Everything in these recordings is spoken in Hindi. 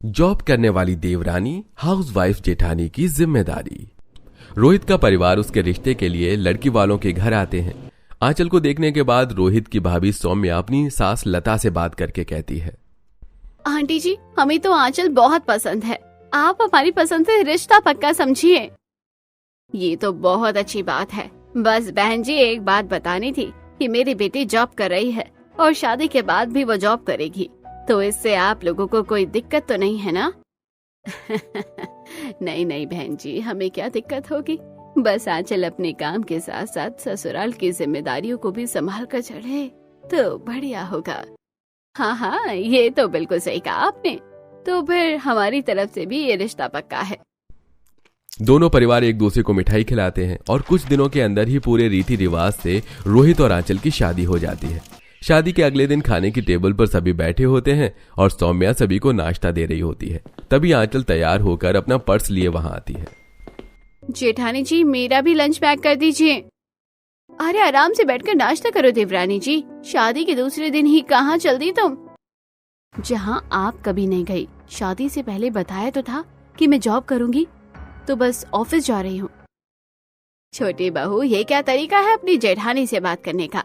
जॉब करने वाली देवरानी, हाउसवाइफ जेठानी की जिम्मेदारी। रोहित का परिवार उसके रिश्ते के लिए लड़की वालों के घर आते हैं। आंचल को देखने के बाद रोहित की भाभी सौम्या अपनी सास लता से बात करके कहती है, आंटी जी, हमें तो आंचल बहुत पसंद है। आप हमारी पसंद से रिश्ता पक्का समझिए। ये तो बहुत अच्छी बात है। बस बहन जी, एक बात बतानी थी कि मेरी बेटी जॉब कर रही है और शादी के बाद भी वो जॉब करेगी, तो इससे आप लोगों को कोई दिक्कत तो नहीं है ना? नहीं नहीं बहन जी, हमें क्या दिक्कत होगी। बस आंचल अपने काम के साथ साथ ससुराल की जिम्मेदारियों को भी संभाल कर चढ़े तो बढ़िया होगा। हाँ, ये तो बिल्कुल सही कहा आपने। तो फिर हमारी तरफ से भी ये रिश्ता पक्का है। दोनों परिवार एक दूसरे को मिठाई खिलाते हैं और कुछ दिनों के अंदर ही पूरे रीति रिवाज से रोहित और आंचल की शादी हो जाती है। शादी के अगले दिन खाने की टेबल पर सभी बैठे होते हैं और सौम्या सभी को नाश्ता दे रही होती है। तभी आंचल तैयार होकर अपना पर्स लिए वहां आती है। जेठानी जी, मेरा भी लंच पैक कर दीजिए। अरे आराम से बैठकर नाश्ता करो देवरानी जी, शादी के दूसरे दिन ही कहाँ चल दी तुम? जहाँ आप कभी नहीं गई। शादी से पहले बताया तो था कि मैं जॉब करूंगी, तो बस ऑफिस जा रही हूँ। छोटी बहू, ये क्या तरीका है अपनी जेठानी से बात करने का?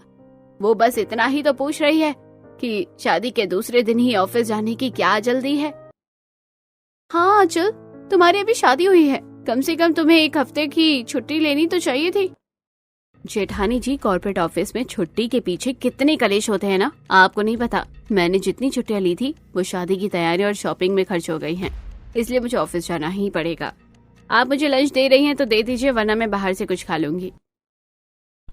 वो बस इतना ही तो पूछ रही है कि शादी के दूसरे दिन ही ऑफिस जाने की क्या जल्दी है? हाँ आंचल, तुम्हारी अभी शादी हुई है, कम से कम तुम्हें 1 हफ्ते की छुट्टी लेनी तो चाहिए थी। जेठानी जी, कॉर्पोरेट ऑफिस में छुट्टी के पीछे कितने कलेश होते हैं ना, आपको नहीं पता। मैंने जितनी छुट्टियां ली थी वो शादी की तैयारी और शॉपिंग में खर्च हो गई हैं, इसलिए मुझे ऑफिस जाना ही पड़ेगा। आप मुझे लंच दे रही हैं तो दे दीजिए, वरना मैं बाहर से कुछ खा लूंगी।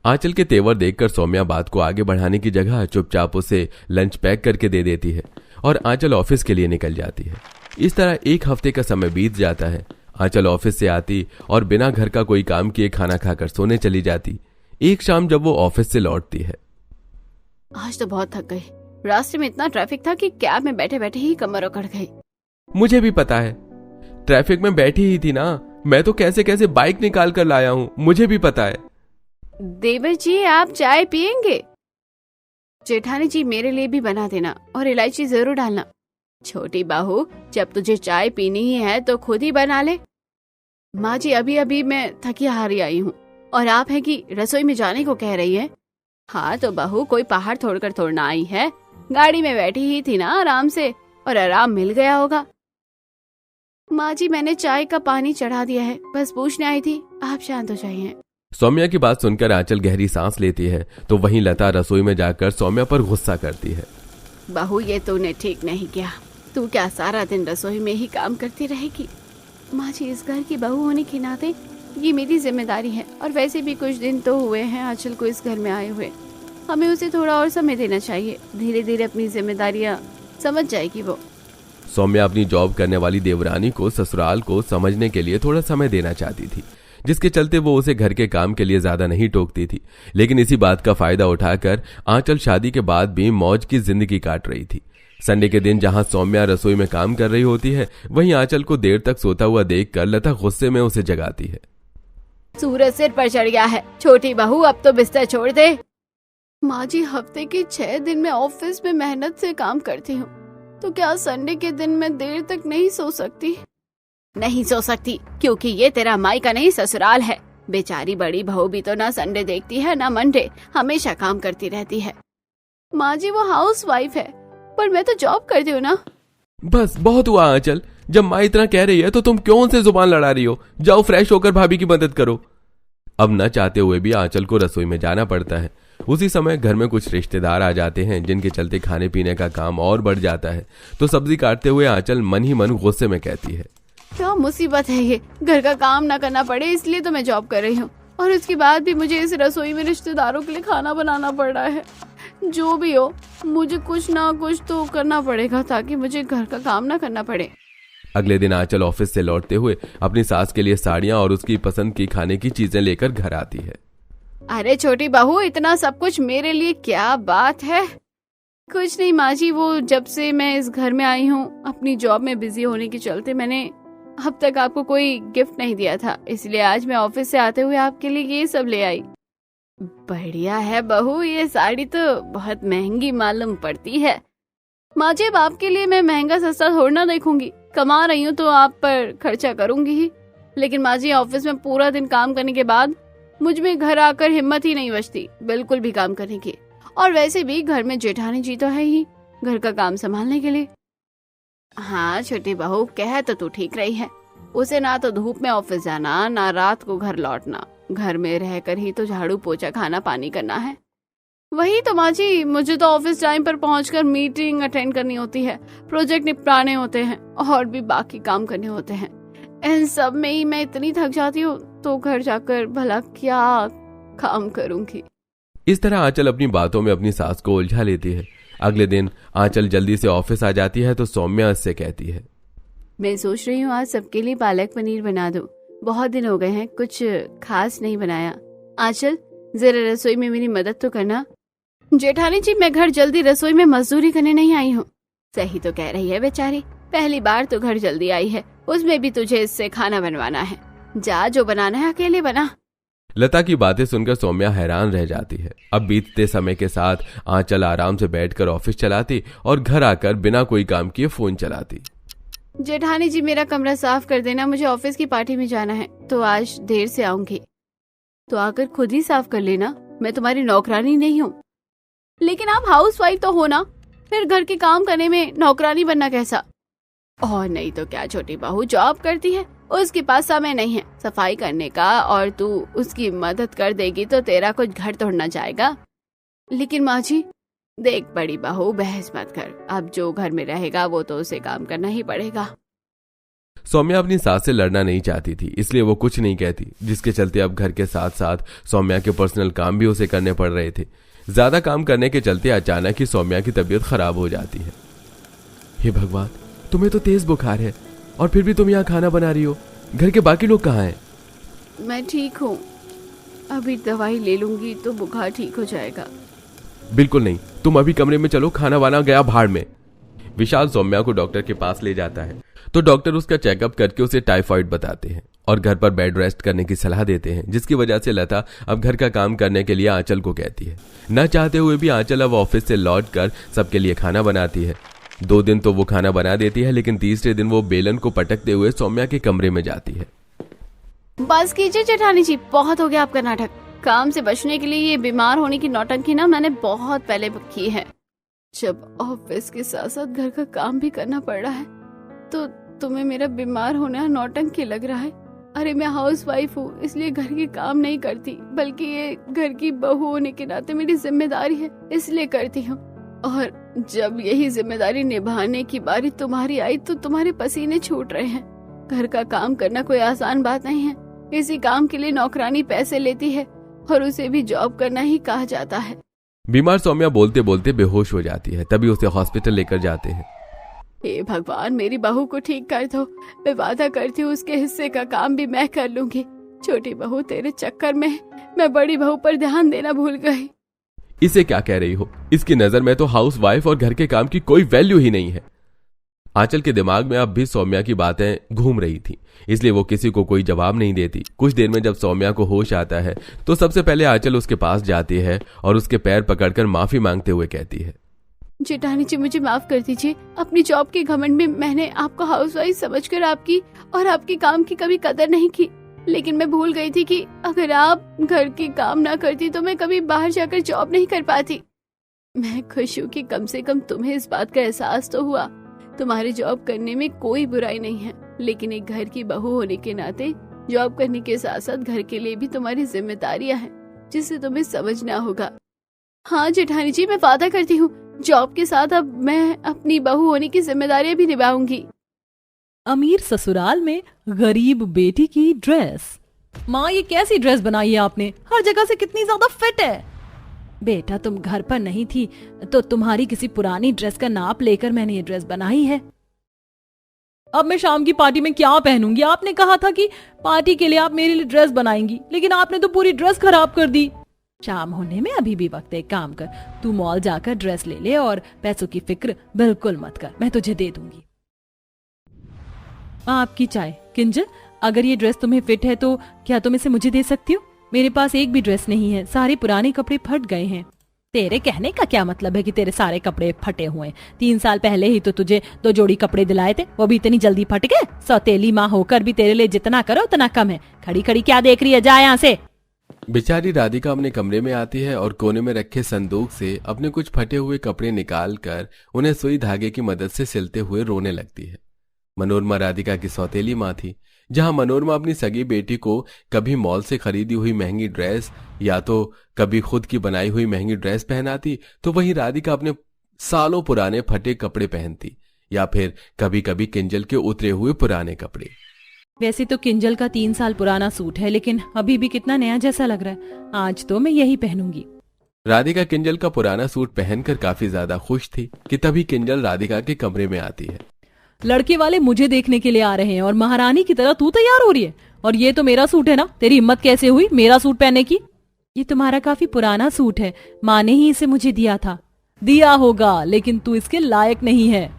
आंचल के तेवर देखकर सौम्या बात को आगे बढ़ाने की जगह चुपचाप उसे लंच पैक करके दे देती है और आंचल ऑफिस के लिए निकल जाती है। इस तरह 1 हफ्ते का समय बीत जाता है। आंचल ऑफिस से आती और बिना घर का कोई काम किए खाना खाकर सोने चली जाती। एक शाम जब वो ऑफिस से लौटती है, आज तो बहुत थक गई। रास्ते में इतना ट्रैफिक था कि कैब में बैठे बैठे ही कमर अकड़ गई। मुझे भी पता है, ट्रैफिक में बैठी ही थी ना, मैं तो कैसे कैसे बाइक निकाल कर लाया हूँ, मुझे भी पता है। देवर जी, आप चाय पियेंगे? जेठानी जी, मेरे लिए भी बना देना और इलायची जरूर डालना। छोटी बहू, जब तुझे चाय पीनी ही है तो खुद ही बना ले। माँ जी, अभी अभी मैं थकी हारी आई हूँ और आप है कि रसोई में जाने को कह रही है। हाँ तो बहू, कोई पहाड़ तोड़कर थोड़ना आई है, गाड़ी में बैठी ही थी ना आराम से, और आराम मिल गया होगा। माँ जी, मैंने चाय का पानी चढ़ा दिया है, बस पूछने आई थी, आप शांत हो जाइए। सौम्या की बात सुनकर आंचल गहरी सांस लेती है तो वहीं लता रसोई में जाकर सौम्या पर गुस्सा करती है। बहू, ये तूने ठीक नहीं किया। तू क्या सारा दिन रसोई में ही काम करती रहेगी? माँ जी, इस घर की बहू होने के नाते ये मेरी जिम्मेदारी है, और वैसे भी कुछ दिन तो हुए हैं आंचल को इस घर में आए हुए। हमें उसे थोड़ा और समय देना चाहिए, धीरे धीरे अपनी जिम्मेदारियां समझ जाएगी वो। सौम्या अपनी जॉब करने वाली देवरानी को ससुराल को समझने के लिए थोड़ा समय देना चाहती थी, जिसके चलते वो उसे घर के काम के लिए ज्यादा नहीं टोकती थी। लेकिन इसी बात का फायदा उठाकर आंचल शादी के बाद भी मौज की जिंदगी काट रही थी। संडे के दिन जहां सौम्या रसोई में काम कर रही होती है, वहीं आंचल को देर तक सोता हुआ देखकर लता गुस्से में उसे जगाती है। सूरज सिर पर चढ़ गया है, छोटी बहू अब तो बिस्तर छोड़ दे। माँ जी, हफ्ते के 6 दिन मैं ऑफिस में मेहनत से काम करती हूँ, तो क्या संडे के दिन मैं देर तक नहीं सो सकती? नहीं सो सकती, क्योंकि ये तेरा माई का नहीं ससुराल है। बेचारी बड़ी बहू भी तो ना संडे देखती है ना मंडे, हमेशा काम करती रहती है। माँ जी, वो हाउस वाइफ है, पर मैं तो जॉब करती हूँ ना। बस बहुत हुआ आंचल, जब माँ इतना कह रही है तो तुम क्यों उनसे जुबान लड़ा रही हो? जाओ फ्रेश होकर भाभी की मदद करो। अब न चाहते हुए भी आंचल को रसोई में जाना पड़ता है। उसी समय घर में कुछ रिश्तेदार आ जाते हैं, जिनके चलते खाने पीने का काम और बढ़ जाता है। तो सब्जी काटते हुए आंचल मन ही मन गुस्से में कहती है, क्या मुसीबत है ये, घर का काम ना करना पड़े इसलिए तो मैं जॉब कर रही हूँ, और उसके बाद भी मुझे इस रसोई में रिश्तेदारों के लिए खाना बनाना पड़ रहा है। जो भी हो, मुझे कुछ ना कुछ तो करना पड़ेगा ताकि मुझे घर का काम ना करना पड़े। अगले दिन आंचल ऑफिस से लौटते हुए अपनी सास के लिए साड़ियां और उसकी पसंद की खाने की चीजें लेकर घर आती है। अरे छोटी बहू, इतना सब कुछ मेरे लिए क्या बात है? कुछ नहीं माँ जी, वो जब से मैं इस घर में आई हूँ, अपनी जॉब में बिजी होने के चलते मैंने अब तक आपको कोई गिफ्ट नहीं दिया था, इसलिए आज मैं ऑफिस से आते हुए आपके लिए ये सब ले आई। बढ़िया है बहू, ये साड़ी तो बहुत महंगी मालूम पड़ती है। माँ जी, अब आपके लिए मैं महंगा सस्ता थोड़ा ना देखूंगी। कमा रही हूँ तो आप पर खर्चा करूंगी ही, लेकिन माँ जी ऑफिस में पूरा दिन काम करने के बाद मुझ में घर आकर हिम्मत ही नहीं बचती बिल्कुल भी काम करने की। और वैसे भी घर में जेठानी जी तो है ही घर का काम संभालने के लिए। हाँ छोटी बहू, कह तो तू ठीक रही है। उसे ना तो धूप में ऑफिस जाना, ना रात को घर लौटना, घर में रहकर ही तो झाड़ू पोछा खाना पानी करना है। वही तो माँ जी, मुझे तो ऑफिस टाइम पर पहुंचकर मीटिंग अटेंड करनी होती है, प्रोजेक्ट निपटाने होते हैं और भी बाकी काम करने होते हैं। इन सब में ही मैं इतनी थक जाती हूँ तो घर जाकर भला क्या काम करूंगी। इस तरह आंचल अपनी बातों में अपनी सास को उलझा लेती है। अगले दिन आंचल जल्दी से ऑफिस आ जाती है तो सौम्या उससे कहती है, मैं सोच रही हूँ आज सबके लिए पालक पनीर बना दूं। बहुत दिन हो गए हैं, कुछ खास नहीं बनाया। आंचल, जरा रसोई में मेरी मदद तो करना। जेठानी जी, मैं घर जल्दी रसोई में मजदूरी करने नहीं आई हूँ। सही तो कह रही है बेचारी, पहली बार तो घर जल्दी आई है, उसमें भी तुझे इससे खाना बनवाना है। जा, जो बनाना है अकेले बना। लता की बातें सुनकर सौम्या हैरान रह जाती है। अब बीतते समय के साथ आंचल आराम से बैठकर ऑफिस चलाती और घर आकर बिना कोई काम किए फोन चलाती। जेठानी जी, मेरा कमरा साफ कर देना, मुझे ऑफिस की पार्टी में जाना है तो आज देर से आऊंगी। तो आकर खुद ही साफ कर लेना, मैं तुम्हारी नौकरानी नहीं हूँ। लेकिन आप हाउसवाइफ तो हो ना, फिर घर के काम करने में नौकरानी बनना कैसा? और नहीं तो क्या, छोटी बहू जॉब करती है, उसके पास समय नहीं है सफाई करने का, और तू उसकी मदद कर देगी तो तेरा कुछ घर तोड़ना जाएगा। लेकिन माँ जी, देख बड़ी बहू, बहस मत कर, अब जो घर में रहेगा वो तो उसे काम करना ही पड़ेगा। सौम्या अपनी सास से लड़ना नहीं चाहती थी, इसलिए वो कुछ नहीं कहती, जिसके चलते अब घर के साथ साथ सौम्या के पर्सनल काम भी उसे करने पड़ रहे थे। ज्यादा काम करने के चलते अचानक ही सौम्या की तबीयत खराब हो जाती है। हे भगवान, तुम्हें तो तेज बुखार है और फिर भी तुम यहाँ खाना बना रही हो। घर के बाकी लोग कहाँ हैं? मैं ठीक हूँ, अभी दवाई ले लूंगी तो बुखार ठीक हो जाएगा। बिल्कुल नहीं, तुम अभी कमरे में चलो, खाना वाना गया भाड़ में। विशाल सौम्या को डॉक्टर के पास ले जाता है तो डॉक्टर उसका चेकअप करके उसे टाइफाइड बताते हैं और घर पर बेड रेस्ट करने की सलाह देते हैं, जिसकी वजह से लता अब घर का काम करने के लिए आंचल को कहती है। न चाहते हुए भी आंचल अब ऑफिस से लौटकर सबके लिए खाना बनाती है। 2 दिन तो वो खाना बना देती है, लेकिन तीसरे दिन वो बेलन को पटकते हुए सौम्या के कमरे में जाती है। बस कीजिए जेठानी जी, बहुत हो गया आपका नाटक। काम से बचने के लिए ये बीमार होने की नौटंकी ना मैंने बहुत पहले की है। जब ऑफिस के साथ साथ घर का काम भी करना पड़ रहा है तो तुम्हें मेरा बीमार होना नौटंकी लग रहा है। अरे मैं हाउसवाइफ हूँ, इसलिए घर के काम नहीं करती, बल्कि ये घर की बहू होने के नाते मेरी जिम्मेदारी है, इसलिए करती हूँ। और जब यही जिम्मेदारी निभाने की बारी तुम्हारी आई तो तुम्हारे पसीने छूट रहे हैं। घर का काम करना कोई आसान बात नहीं है। इसी काम के लिए नौकरानी पैसे लेती है और उसे भी जॉब करना ही कहा जाता है। बीमार सौम्या बोलते बोलते बेहोश हो जाती है। तभी उसे हॉस्पिटल लेकर जाते हैं। हे भगवान, मेरी बहू को ठीक कर दो। मैं वादा करती हूँ उसके हिस्से का काम भी मैं कर लूंगी। छोटी बहू, तेरे चक्कर में मैं बड़ी बहू पर ध्यान देना भूल गई। इसे क्या कह रही हो? इसकी नजर में तो हाउस वाइफ और घर के काम की कोई वैल्यू ही नहीं है। आंचल के दिमाग में अब भी सौम्या की बातें घूम रही थी, इसलिए वो किसी को कोई जवाब नहीं देती। कुछ देर में जब सौम्या को होश आता है तो सबसे पहले आंचल उसके पास जाती है और उसके पैर पकड़कर माफी मांगते हुए कहती है, जेठानी जी मुझे माफ कर दीजिए। अपनी जॉब के घमंड में मैंने आपको हाउसवाइफ समझकर आपकी और आपके काम की कभी कदर नहीं की। लेकिन मैं भूल गई थी कि अगर आप घर के काम ना करती तो मैं कभी बाहर जाकर जॉब नहीं कर पाती। मैं खुश हूँ कि कम से कम तुम्हें इस बात का एहसास तो हुआ। तुम्हारी जॉब करने में कोई बुराई नहीं है, लेकिन एक घर की बहू होने के नाते जॉब करने के साथ साथ घर के लिए भी तुम्हारी जिम्मेदारियां हैं, जिसे तुम्हें समझना होगा। हाँ जेठानी जी, मैं वादा करती हूँ जॉब के साथ अब मैं अपनी बहू होने की जिम्मेदारियां भी निभाऊंगी। अमीर ससुराल में गरीब बेटी की ड्रेस। माँ, ये कैसी ड्रेस बनाई है आपने? हर जगह से कितनी ज्यादा फिट है। बेटा, तुम घर पर नहीं थी तो तुम्हारी किसी पुरानी ड्रेस का नाप लेकर मैंने ये ड्रेस बनाई है। अब मैं शाम की पार्टी में क्या पहनूंगी? आपने कहा था कि पार्टी के लिए आप मेरे लिए ड्रेस बनाएंगी, लेकिन आपने तो पूरी ड्रेस खराब कर दी। शाम होने में अभी भी वक्त है। एक काम कर, तू मॉल जाकर ड्रेस ले ले और पैसों की फिक्र बिल्कुल मत कर, मैं तुझे दे दूंगी। आपकी चाय। किंजल, अगर ये ड्रेस तुम्हें फिट है तो क्या तुम इसे मुझे दे सकती हो? मेरे पास एक भी ड्रेस नहीं है, सारे पुराने कपड़े फट गए हैं। तेरे कहने का क्या मतलब है कि तेरे सारे कपड़े फटे हुए हैं? 3 साल पहले ही तो तुझे 2 जोड़ी कपड़े दिलाए थे, वो भी इतनी जल्दी फट गए? सौतेली माँ होकर भी तेरे लिए जितना करो उतना कम है। खड़ी खड़ी क्या देख रही है, जा यहाँ से। बेचारी राधिका अपने कमरे में आती है और कोने में रखे संदूक से अपने कुछ फटे हुए कपड़े निकाल कर उन्हें सुई धागे की मदद से सिलते हुए रोने लगती है। मनोरमा राधिका की सौतेली माँ थी। जहां मनोरमा अपनी सगी बेटी को कभी मॉल से खरीदी हुई महंगी ड्रेस या तो कभी खुद की बनाई हुई महंगी ड्रेस पहनाती, तो वहीं राधिका अपने सालों पुराने फटे कपड़े पहनती या फिर कभी कभी किंजल के उतरे हुए पुराने कपड़े। वैसे तो किंजल का 3 साल पुराना सूट है, लेकिन अभी भी कितना नया जैसा लग रहा है। आज तो मैं यही पहनूंगी। राधिका किंजल का पुराना सूट पहनकर काफी ज्यादा खुश थी कि तभी किंजल राधिका के कमरे में आती है। लड़के वाले मुझे देखने के लिए आ रहे हैं और महारानी की तरह तू तैयार हो रही है। और ये तो मेरा सूट है ना, तेरी हिम्मत कैसे हुई मेरा सूट पहनने की? ये तुम्हारा काफी पुराना सूट है, माँ ने ही इसे मुझे दिया था। दिया होगा, लेकिन तू इसके लायक नहीं है।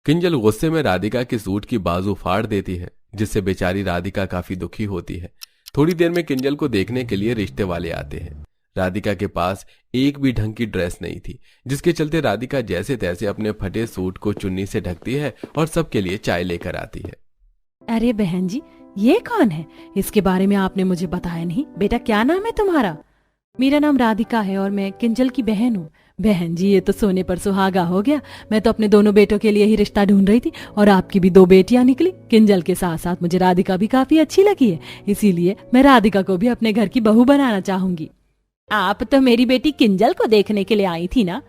किंजल गुस्से में राधिका के सूट की बाजू फाड़ देती है, जिससे बेचारी राधिका काफी दुखी होती है। थोड़ी देर में किंजल को देखने के लिए रिश्ते वाले आते हैं। राधिका के पास एक भी ढंग की ड्रेस नहीं थी, जिसके चलते राधिका जैसे तैसे अपने फटे सूट को चुन्नी से ढकती है और सबके लिए चाय लेकर आती है। अरे बहन जी, ये कौन है? इसके बारे में आपने मुझे बताया नहीं। बेटा, क्या नाम है तुम्हारा? मेरा नाम राधिका है और मैं किंजल की बहन हूँ। बहन जी, ये तो सोने पर सुहागा हो गया। मैं तो अपने दोनों बेटों के लिए ही रिश्ता ढूंढ रही थी और आपकी भी 2 बेटियां निकली। किंजल के साथ साथ मुझे राधिका भी काफी अच्छी लगी है, इसीलिए मैं राधिका को भी अपने घर की बहू बनाना चाहूंगी। आप तो मेरी बेटी किंजल को देखने के लिए आई थी ना,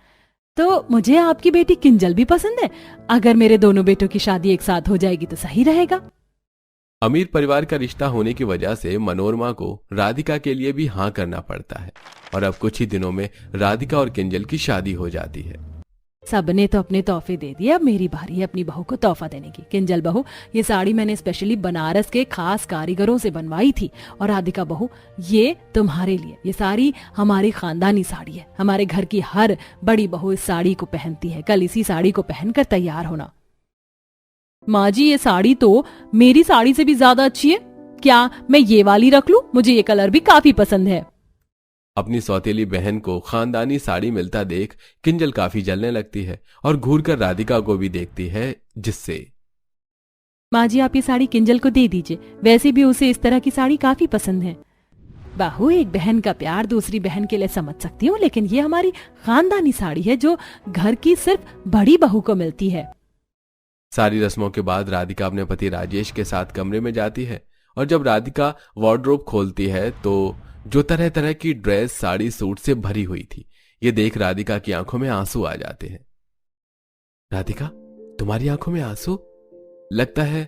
तो मुझे आपकी बेटी किंजल भी पसंद है। अगर मेरे दोनों बेटों की शादी एक साथ हो जाएगी तो सही रहेगा। अमीर परिवार का रिश्ता होने की वजह से मनोरमा को राधिका के लिए भी हाँ करना पड़ता है और अब कुछ ही दिनों में राधिका और किंजल की शादी हो जाती है। सबने तो अपने तोहफे दे दिए, अब मेरी बारी है अपनी बहू को तोहफा देने की। किंजल बहू, ये साड़ी मैंने स्पेशली बनारस के खास कारीगरों से बनवाई थी। और राधिका बहू, ये तुम्हारे लिए। ये साड़ी हमारी खानदानी साड़ी है। हमारे घर की हर बड़ी बहू इस साड़ी को पहनती है। कल इसी साड़ी को पहनकर तैयार होना। माँ जी, ये साड़ी तो मेरी साड़ी से भी ज्यादा अच्छी है। क्या मैं ये वाली रख लूं? मुझे ये कलर भी काफी पसंद है। अपनी सौतेली बहन को खानदानी साड़ी मिलता देख किंजल काफी जलने लगती है और घूरकर राधिका को भी देखती है, जिससे माँ जी, आप ये साड़ी किंजल को दे दीजिए। वैसे भी उसे इस तरह की साड़ी काफी पसंद है। बहू, एक बहन का प्यार दूसरी बहन के लिए समझ सकती हूँ, लेकिन ये हमारी खानदानी साड़ी है जो घर की सिर्फ बड़ी बहू को मिलती है। सारी रस्मों के बाद राधिका अपने पति राजेश के साथ कमरे में जाती है और जब राधिका वार्डरोब खोलती है तो जो तरह तरह की ड्रेस, साड़ी, सूट से भरी हुई थी, ये देख राधिका की आंखों में आंसू आ जाते हैं। राधिका, तुम्हारी आंखों में आंसू? लगता है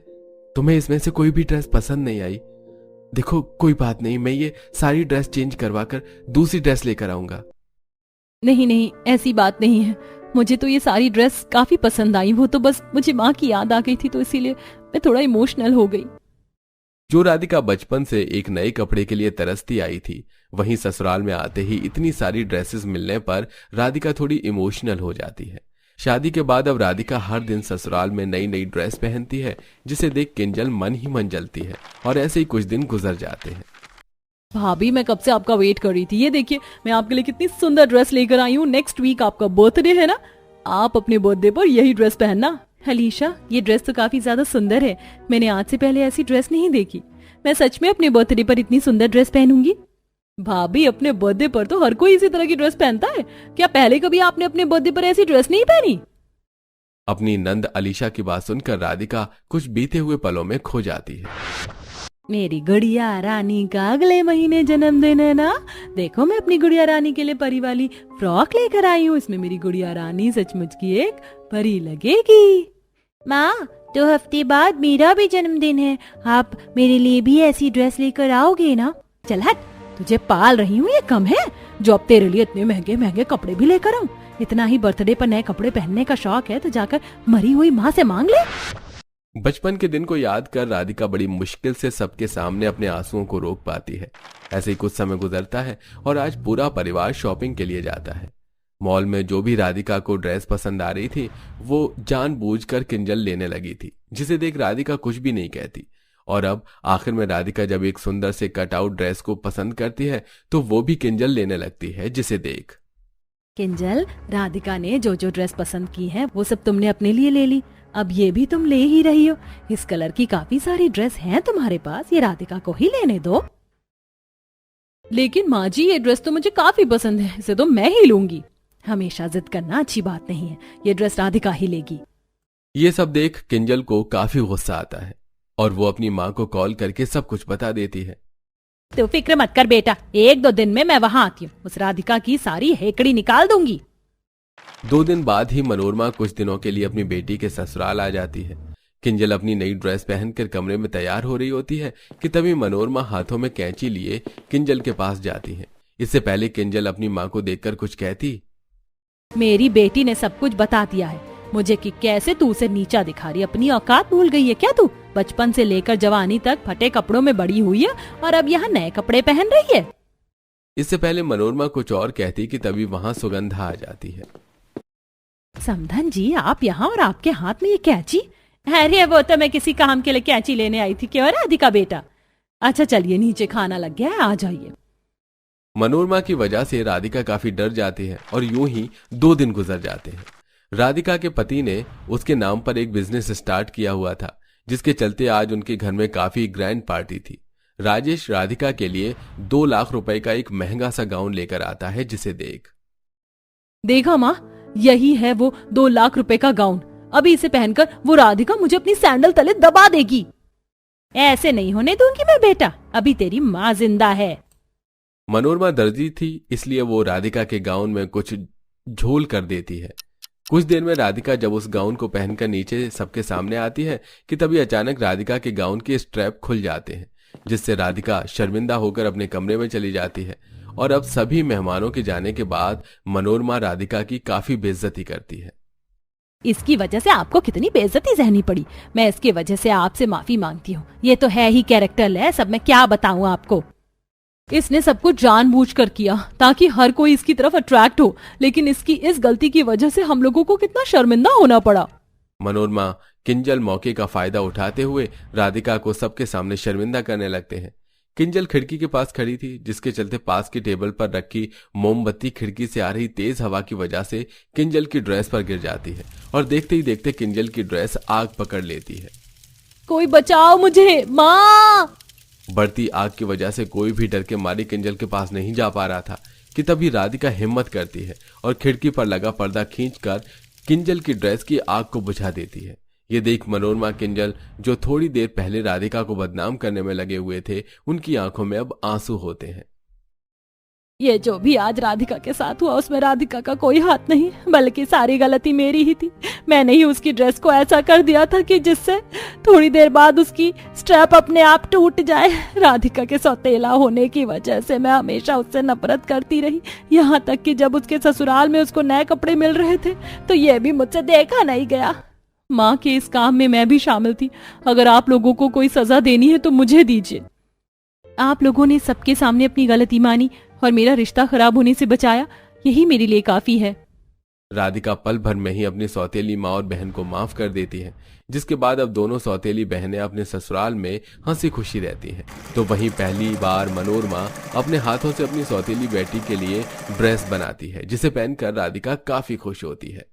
तुम्हें इसमें से कोई भी ड्रेस पसंद नहीं आई। देखो, कोई बात नहीं, मैं ये सारी ड्रेस चेंज करवाकर दूसरी ड्रेस लेकर आऊंगा। नहीं नहीं, ऐसी बात नहीं है। मुझे तो ये सारी ड्रेस काफी पसंद आई। वो तो बस मुझे माँ की याद आ गई थी, तो इसीलिए मैं थोड़ा इमोशनल हो गई। जो राधिका बचपन से एक नए कपड़े के लिए तरसती आई थी, वहीं ससुराल में आते ही इतनी सारी ड्रेसेस मिलने पर राधिका थोड़ी इमोशनल हो जाती है। शादी के बाद अब राधिका हर दिन ससुराल में नई नई ड्रेस पहनती है, जिसे देख किंजल मन ही मन जलती है और ऐसे ही कुछ दिन गुजर जाते हैं। भाभी, मैं कब से आपका वेट कर रही थी। ये देखिए, मैं आपके लिए कितनी सुंदर ड्रेस लेकर आई हूँ। नेक्स्ट वीक आपका बर्थडे है ना, आप अपने बर्थडे पर यही ड्रेस पहनना। हलीशा, ये ड्रेस तो काफी ज्यादा सुंदर है। मैंने आज से पहले ऐसी ड्रेस नहीं देखी। मैं सच में अपने बर्थडे पर इतनी सुंदर ड्रेस पहनूंगी। भाभी, अपने बर्थडे पर तो हर कोई इसी तरह की ड्रेस पहनता है। क्या पहले कभी आपने अपने बर्थडे पर ऐसी ड्रेस नहीं पहनी? अपनी नंद अलीशा की बात सुनकर राधिका कुछ बीते हुए पलों में खो जाती है। मेरी गुड़िया रानी का अगले महीने जन्मदिन है ना। देखो, मैं अपनी गुड़िया रानी के लिए परी वाली फ्रॉक लेकर आई हूँ। इसमें मेरी गुड़िया रानी सचमुच की एक परी लगेगी। माँ, 2 हफ्ते बाद मेरा भी जन्मदिन है। आप मेरे लिए भी ऐसी ड्रेस लेकर आओगे ना? चल हट, तुझे पाल रही हूँ, ये कम है जो अब तेरे लिए इतने महंगे महंगे कपड़े भी लेकर आऊं। इतना ही बर्थडे पर नए कपड़े पहनने का शौक है तो जाकर मरी हुई माँ से मांग ले। बचपन के दिन को याद कर राधिका बड़ी मुश्किल से सबके सामने अपने आंसुओं को रोक पाती है। ऐसे ही कुछ समय गुजरता है और आज पूरा परिवार शॉपिंग के लिए जाता है। मॉल में जो भी राधिका को ड्रेस पसंद आ रही थी, वो जानबूझकर किंजल लेने लगी थी, जिसे देख राधिका कुछ भी नहीं कहती। और अब आखिर में राधिका जब एक सुंदर से कटआउट ड्रेस को पसंद करती है तो वो भी किंजल लेने लगती है, जिसे देख किंजल, राधिका ने जो जो ड्रेस पसंद की है वो सब तुमने अपने लिए ले ली, अब ये भी तुम ले ही रही हो। इस कलर की काफी सारी ड्रेस हैं तुम्हारे पास, ये राधिका को ही लेने दो। लेकिन माँ जी, ये ड्रेस तो मुझे काफी पसंद है, इसे तो मैं ही लूंगी। हमेशा जिद करना अच्छी बात नहीं है, ये ड्रेस राधिका ही लेगी। ये सब देख किंजल को काफी गुस्सा आता है और वो अपनी माँ को कॉल करके सब कुछ बता देती है। तो फिक्र मत कर बेटा, 1-2 दिन में मैं वहाँ आती हूँ, उस राधिका की सारी हेकड़ी निकाल दूंगी। 2 दिन बाद ही मनोरमा कुछ दिनों के लिए अपनी बेटी के ससुराल आ जाती है। किंजल अपनी नई ड्रेस पहनकर कमरे में तैयार हो रही होती है कि तभी मनोरमा हाथों में कैंची लिए किंजल के पास जाती है। इससे पहले किंजल अपनी माँ को देखकर कुछ कहती। मेरी बेटी ने सब कुछ बता दिया है मुझे कि कैसे तू उसे नीचा दिखा रही, अपनी औकात भूल गई है क्या तू? बचपन से लेकर जवानी तक फटे कपड़ों में बड़ी हुई है और अब यहाँ नए कपड़े पहन रही है। इससे पहले मनोरमा कुछ और कहती कि तभी वहाँ सुगंधा आ जाती है। समधन जी, आप यहाँ और आपके हाथ में ये कैंची? अरे वो तो मैं किसी काम के लिए कैंची लेने आई थी। क्यों राधिका बेटा? अच्छा चलिए, नीचे खाना लग गया है, आ जाइए। मनोरमा की वजह से राधिका काफी डर जाती है और यूं ही 2 दिन गुजर जाते हैं। राधिका के पति ने उसके नाम पर एक बिजनेस स्टार्ट किया हुआ था, जिसके चलते आज उनके घर में काफी ग्रैंड पार्टी थी। राजेश राधिका के लिए 2 लाख रुपए का एक महंगा सा गाउन लेकर आता है, जिसे देखा माँ, यही है वो 2 लाख रुपए का गाउन। अभी इसे पहनकर वो राधिका मुझे अपनी सैंडल तले दबा देगी। ऐसे नहीं होने दूंगी मैं बेटा, अभी तेरी माँ जिंदा है। मनोरमा दर्जी थी, इसलिए वो राधिका के गाउन में कुछ झोल कर देती है। कुछ देर में राधिका जब उस गाउन को पहनकर नीचे सबके सामने आती है कि तभी अचानक राधिका के गाउन के स्ट्रैप खुल जाते हैं, जिससे राधिका शर्मिंदा होकर अपने कमरे में चली जाती है। और अब सभी मेहमानों के जाने के बाद मनोरमा राधिका की काफी बेइज्जती करती है। इसकी वजह से आपको कितनी बेइज्जती सहनी पड़ी, मैं इसकी वजह से आपसे माफी मांगती हूँ। ये तो है ही कैरेक्टर लेस, अब मैं क्या बताऊँ आपको। इसने सब कुछ जानबूझकर किया ताकि हर कोई इसकी तरफ अट्रैक्ट हो, लेकिन इसकी इस गलती की वजह से हम लोगों को कितना शर्मिंदा होना पड़ा। मनोरमा किंजल मौके का फायदा उठाते हुए राधिका को सबके सामने शर्मिंदा करने लगते हैं। किंजल खिड़की के पास खड़ी थी, जिसके चलते पास की टेबल पर रखी मोमबत्ती खिड़की से आ रही तेज हवा की वजह से किंजल की ड्रेस पर गिर जाती है और देखते ही देखते किंजल की ड्रेस आग पकड़ लेती है। कोई बचाओ मुझे, माँ! बढ़ती आग की वजह से कोई भी डर के मारे किंजल के पास नहीं जा पा रहा था कि तभी राधिका हिम्मत करती है और खिड़की पर लगा पर्दा खींचकर किंजल की ड्रेस की आग को बुझा देती है। ये देख मनोरमा किंजल, जो थोड़ी देर पहले राधिका को बदनाम करने में लगे हुए थे, उनकी आंखों में अब आंसू होते हैं। ये जो भी आज राधिका के साथ हुआ उसमें राधिका का कोई हाथ नहीं, बल्कि सारी गलती मेरी ही थी। मैंने ही उसकी ड्रेस को ऐसा कर दिया था कि जिससे थोड़ी देर बाद उसकी स्ट्रैप अपने आप टूट जाए। राधिका के सौतेला होने की वजह से मैं हमेशा उससे नफरत करती रही, यहाँ तक कि जब उसके ससुराल में उसको नए कपड़े मिल रहे थे तो ये भी मुझसे देखा नहीं गया। माँ के इस काम में मैं भी शामिल थी। अगर आप लोगों को कोई सजा देनी है तो मुझे दीजिए। आप लोगों ने सबके सामने अपनी गलती मानी और मेरा रिश्ता खराब होने से बचाया, यही मेरे लिए काफी है। राधिका पल भर में ही अपनी सौतेली माँ और बहन को माफ कर देती है, जिसके बाद अब दोनों सौतेली बहनें अपने ससुराल में हंसी खुशी रहती हैं। तो वहीं पहली बार मनोरमा अपने हाथों से अपनी सौतेली बेटी के लिए ड्रेस बनाती है, जिसे पहनकर राधिका काफी खुश होती है।